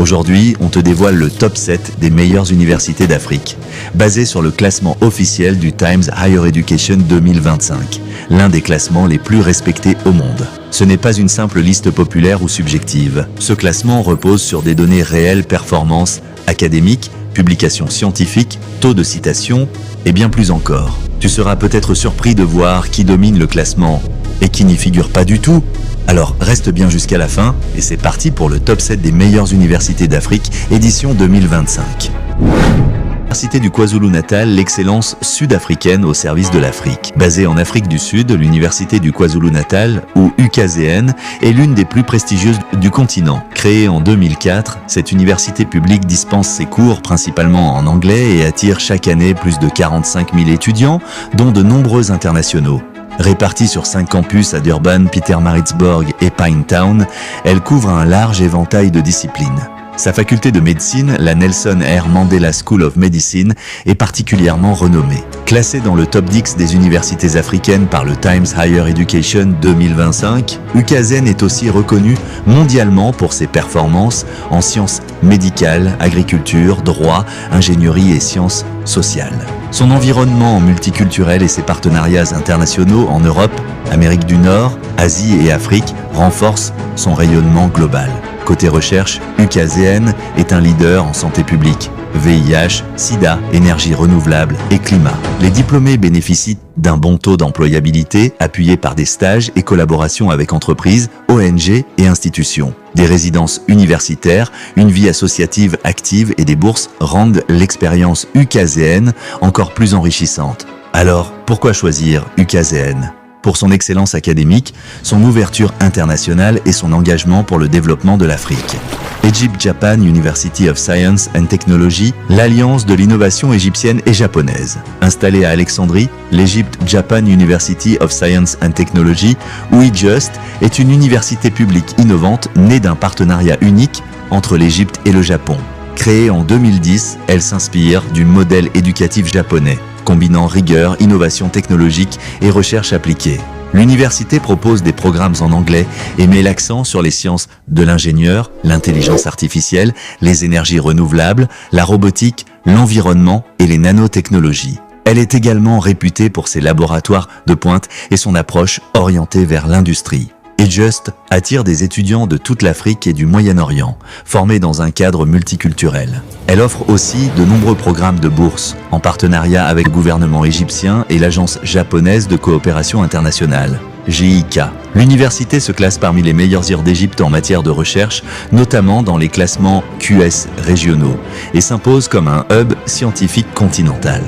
Aujourd'hui, on te dévoile le top 7 des meilleures universités d'Afrique, basé sur le classement officiel du Times Higher Education 2025, l'un des classements les plus respectés au monde. Ce n'est pas une simple liste populaire ou subjective. Ce classement repose sur des données réelles, performances académiques, publications scientifiques, taux de citation et bien plus encore. Tu seras peut-être surpris de voir qui domine le classement et qui n'y figure pas du tout. Alors reste bien jusqu'à la fin et c'est parti pour le top 7 des meilleures universités d'Afrique, édition 2025. L'Université du KwaZulu-Natal, l'excellence sud-africaine au service de l'Afrique. Basée en Afrique du Sud, l'Université du KwaZulu-Natal, ou UKZN, est l'une des plus prestigieuses du continent. Créée en 2004, cette université publique dispense ses cours principalement en anglais et attire chaque année plus de 45 000 étudiants, dont de nombreux internationaux. Répartie sur 5 campus à Durban, Pietermaritzburg et Pinetown, elle couvre un large éventail de disciplines. Sa faculté de médecine, la Nelson R. Mandela School of Medicine, est particulièrement renommée. Classée dans le top 10 des universités africaines par le Times Higher Education 2025, UKZN est aussi reconnue mondialement pour ses performances en sciences médicales, agriculture, droit, ingénierie et sciences sociales. Son environnement multiculturel et ses partenariats internationaux en Europe, Amérique du Nord, Asie et Afrique renforcent son rayonnement global. Côté recherche, UKZN est un leader en santé publique, VIH, SIDA, énergie renouvelable et climat. Les diplômés bénéficient d'un bon taux d'employabilité appuyé par des stages et collaborations avec entreprises, ONG et institutions. Des résidences universitaires, une vie associative active et des bourses rendent l'expérience UKZN encore plus enrichissante. Alors, pourquoi choisir UKZN ? Pour son excellence académique, son ouverture internationale et son engagement pour le développement de l'Afrique. Egypt-Japan University of Science and Technology, l'alliance de l'innovation égyptienne et japonaise. Installée à Alexandrie, l'Egypt-Japan University of Science and Technology, ou EJUST, est une université publique innovante née d'un partenariat unique entre l'Égypte et le Japon. Créée en 2010, elle s'inspire du modèle éducatif japonais, combinant rigueur, innovation technologique et recherche appliquée. L'université propose des programmes en anglais et met l'accent sur les sciences de l'ingénieur, l'intelligence artificielle, les énergies renouvelables, la robotique, l'environnement et les nanotechnologies. Elle est également réputée pour ses laboratoires de pointe et son approche orientée vers l'industrie. EJUST attire des étudiants de toute l'Afrique et du Moyen-Orient, formés dans un cadre multiculturel. Elle offre aussi de nombreux programmes de bourse, en partenariat avec le gouvernement égyptien et l'Agence japonaise de coopération internationale, JICA. L'université se classe parmi les meilleures îles d'Égypte en matière de recherche, notamment dans les classements QS régionaux, et s'impose comme un hub scientifique continental.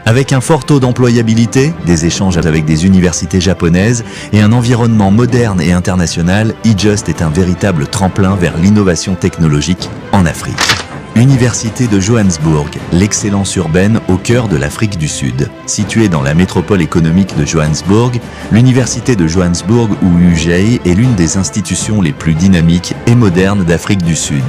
Avec un fort taux d'employabilité, des échanges avec des universités japonaises et un environnement moderne et international, EJUST est un véritable tremplin vers l'innovation technologique en Afrique. Université de Johannesburg, l'excellence urbaine au cœur de l'Afrique du Sud. Située dans la métropole économique de Johannesburg, l'Université de Johannesburg, ou UJ, est l'une des institutions les plus dynamiques et modernes d'Afrique du Sud.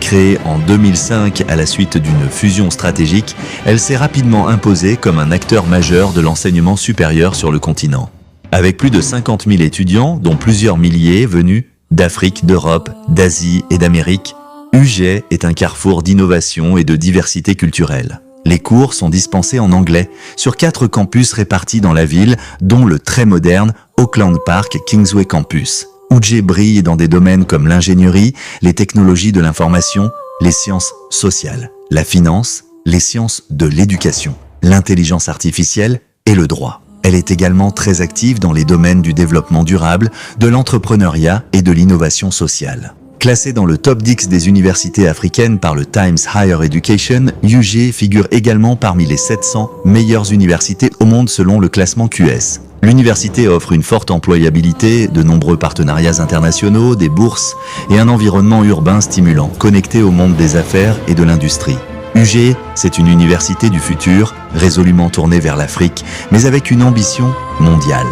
Créée en 2005 à la suite d'une fusion stratégique, elle s'est rapidement imposée comme un acteur majeur de l'enseignement supérieur sur le continent. Avec plus de 50 000 étudiants, dont plusieurs milliers venus d'Afrique, d'Europe, d'Asie et d'Amérique, UJ est un carrefour d'innovation et de diversité culturelle. Les cours sont dispensés en anglais sur 4 campus répartis dans la ville, dont le très moderne Auckland Park Kingsway Campus. UJ brille dans des domaines comme l'ingénierie, les technologies de l'information, les sciences sociales, la finance, les sciences de l'éducation, l'intelligence artificielle et le droit. Elle est également très active dans les domaines du développement durable, de l'entrepreneuriat et de l'innovation sociale. Classée dans le top 10 des universités africaines par le Times Higher Education, UJ figure également parmi les 700 meilleures universités au monde selon le classement QS. L'université offre une forte employabilité, de nombreux partenariats internationaux, des bourses et un environnement urbain stimulant, connecté au monde des affaires et de l'industrie. UG, c'est une université du futur, résolument tournée vers l'Afrique, mais avec une ambition mondiale.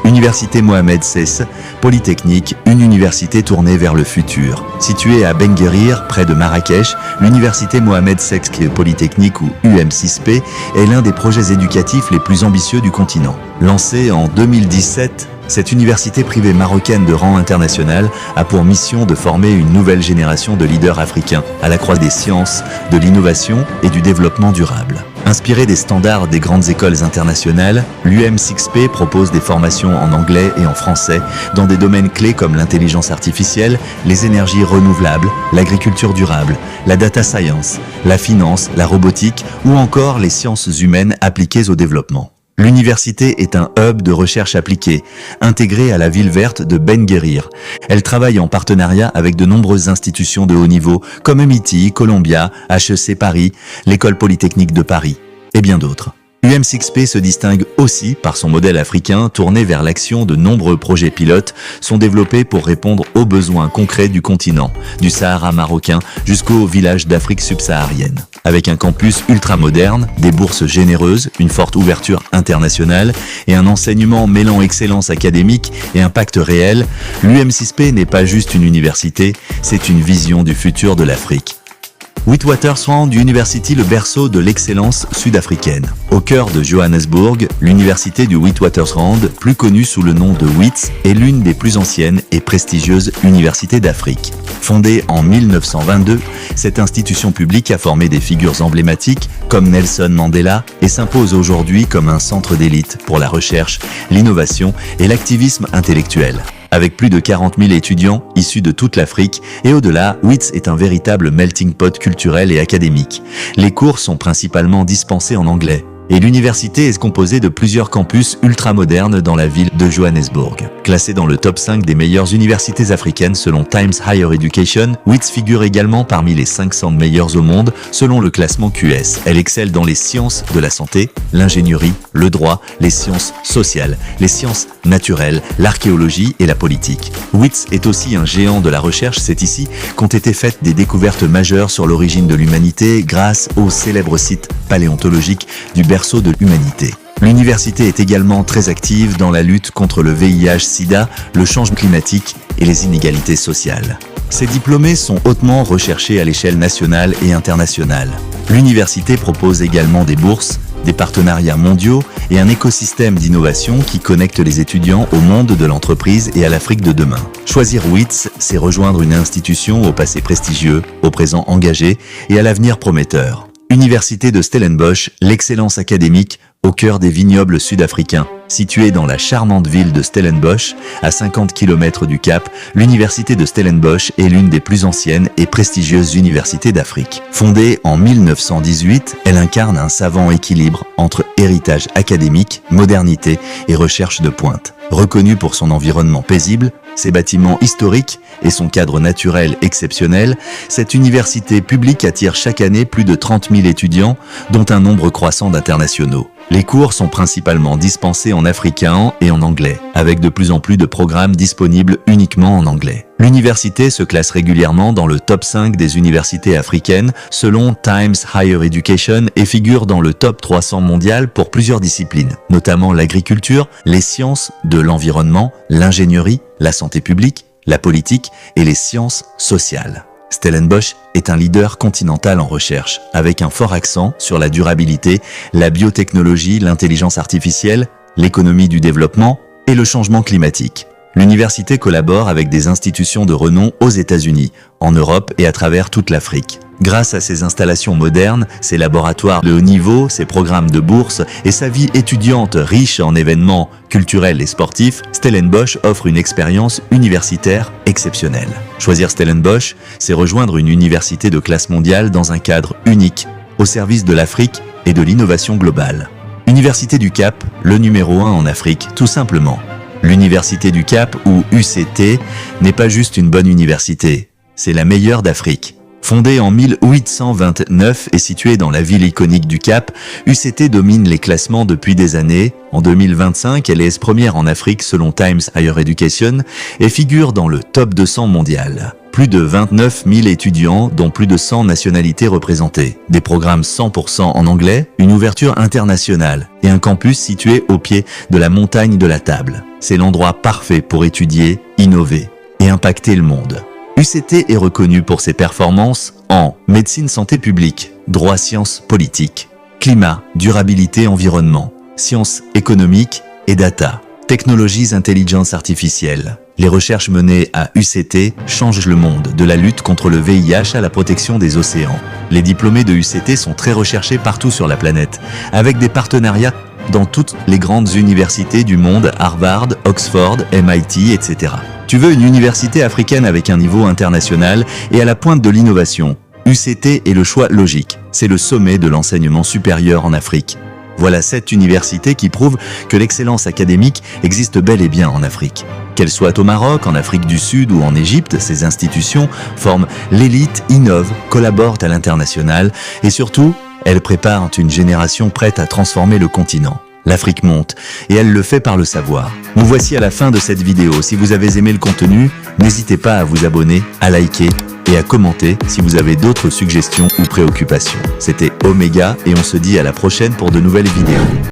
Université Mohamed VI, Polytechnique, une université tournée vers le futur. Située à Benguerir, près de Marrakech, l'Université Mohamed VI Polytechnique, ou UM6P, est l'un des projets éducatifs les plus ambitieux du continent. Lancée en 2017, Cette université privée marocaine de rang international a pour mission de former une nouvelle génération de leaders africains à la croisée des sciences, de l'innovation et du développement durable. Inspirée des standards des grandes écoles internationales, l'UM6P propose des formations en anglais et en français dans des domaines clés comme l'intelligence artificielle, les énergies renouvelables, l'agriculture durable, la data science, la finance, la robotique ou encore les sciences humaines appliquées au développement. L'université est un hub de recherche appliquée, intégré à la ville verte de Ben Guerir. Elle travaille en partenariat avec de nombreuses institutions de haut niveau comme MIT, Columbia, HEC Paris, l'École Polytechnique de Paris et bien d'autres. UM6P se distingue aussi par son modèle africain tourné vers l'action. De nombreux projets pilotes sont développés pour répondre aux besoins concrets du continent, du Sahara marocain jusqu'aux villages d'Afrique subsaharienne. Avec un campus ultra-moderne, des bourses généreuses, une forte ouverture internationale et un enseignement mêlant excellence académique et impact réel, l'UM6P n'est pas juste une université, c'est une vision du futur de l'Afrique. Witwatersrand University, le berceau de l'excellence sud-africaine. Au cœur de Johannesburg, l'université du Witwatersrand, plus connue sous le nom de WITS, est l'une des plus anciennes et prestigieuses universités d'Afrique. Fondée en 1922, cette institution publique a formé des figures emblématiques comme Nelson Mandela et s'impose aujourd'hui comme un centre d'élite pour la recherche, l'innovation et l'activisme intellectuel. Avec plus de 40 000 étudiants issus de toute l'Afrique et au-delà, WITS est un véritable melting pot culturel et académique. Les cours sont principalement dispensés en anglais. Et l'université est composée de plusieurs campus ultramodernes dans la ville de Johannesburg. Classée dans le top 5 des meilleures universités africaines selon Times Higher Education, WITS figure également parmi les 500 meilleures au monde selon le classement QS. Elle excelle dans les sciences de la santé, l'ingénierie, le droit, les sciences sociales, les sciences naturelles, l'archéologie et la politique. WITS est aussi un géant de la recherche, c'est ici qu'ont été faites des découvertes majeures sur l'origine de l'humanité grâce au célèbre site paléontologique du berceau de l'humanité. L'université est également très active dans la lutte contre le VIH-Sida, le changement climatique et les inégalités sociales. Ces diplômés sont hautement recherchés à l'échelle nationale et internationale. L'université propose également des bourses, des partenariats mondiaux et un écosystème d'innovation qui connecte les étudiants au monde de l'entreprise et à l'Afrique de demain. Choisir WITS, c'est rejoindre une institution au passé prestigieux, au présent engagé et à l'avenir prometteur. Université de Stellenbosch, l'excellence académique au cœur des vignobles sud-africains. Située dans la charmante ville de Stellenbosch, à 50 km du Cap, l'université de Stellenbosch est l'une des plus anciennes et prestigieuses universités d'Afrique. Fondée en 1918, elle incarne un savant équilibre entre héritage académique, modernité et recherche de pointe. Reconnue pour son environnement paisible, ses bâtiments historiques et son cadre naturel exceptionnel, cette université publique attire chaque année plus de 30 000 étudiants, dont un nombre croissant d'internationaux. Les cours sont principalement dispensés en afrikaans et en anglais, avec de plus en plus de programmes disponibles uniquement en anglais. L'université se classe régulièrement dans le top 5 des universités africaines selon Times Higher Education et figure dans le top 300 mondial pour plusieurs disciplines, notamment l'agriculture, les sciences de l'environnement, l'ingénierie, la santé publique, la politique et les sciences sociales. Stellenbosch est un leader continental en recherche, avec un fort accent sur la durabilité, la biotechnologie, l'intelligence artificielle, l'économie du développement et le changement climatique. L'université collabore avec des institutions de renom aux États-Unis, en Europe et à travers toute l'Afrique. Grâce à ses installations modernes, ses laboratoires de haut niveau, ses programmes de bourse et sa vie étudiante riche en événements culturels et sportifs, Stellenbosch offre une expérience universitaire exceptionnelle. Choisir Stellenbosch, c'est rejoindre une université de classe mondiale dans un cadre unique, au service de l'Afrique et de l'innovation globale. Université du Cap, le numéro 1 en Afrique, tout simplement. L'Université du Cap, ou UCT, n'est pas juste une bonne université, c'est la meilleure d'Afrique. Fondée en 1829 et située dans la ville iconique du Cap, UCT domine les classements depuis des années. En 2025, elle est première en Afrique selon Times Higher Education et figure dans le top 200 mondial. Plus de 29 000 étudiants, dont plus de 100 nationalités représentées. Des programmes 100% en anglais, une ouverture internationale et un campus situé au pied de la montagne de la Table. C'est l'endroit parfait pour étudier, innover et impacter le monde. UCT est reconnu pour ses performances en médecine santé publique, droit sciences politiques, climat, durabilité environnement, sciences économiques et data. Technologies intelligence artificielle. Les recherches menées à UCT changent le monde, de la lutte contre le VIH à la protection des océans. Les diplômés de UCT sont très recherchés partout sur la planète, avec des partenariats dans toutes les grandes universités du monde, Harvard, Oxford, MIT, etc. Tu veux une université africaine avec un niveau international et à la pointe de l'innovation. UCT est le choix logique. C'est le sommet de l'enseignement supérieur en Afrique. Voilà 7 universités qui prouvent que l'excellence académique existe bel et bien en Afrique. Qu'elles soient au Maroc, en Afrique du Sud ou en Égypte, ces institutions forment l'élite, innovent, collaborent à l'international et surtout, elles préparent une génération prête à transformer le continent. L'Afrique monte et elle le fait par le savoir. Nous voici à la fin de cette vidéo. Si vous avez aimé le contenu, n'hésitez pas à vous abonner, à liker et à commenter si vous avez d'autres suggestions ou préoccupations. C'était Omega et on se dit à la prochaine pour de nouvelles vidéos.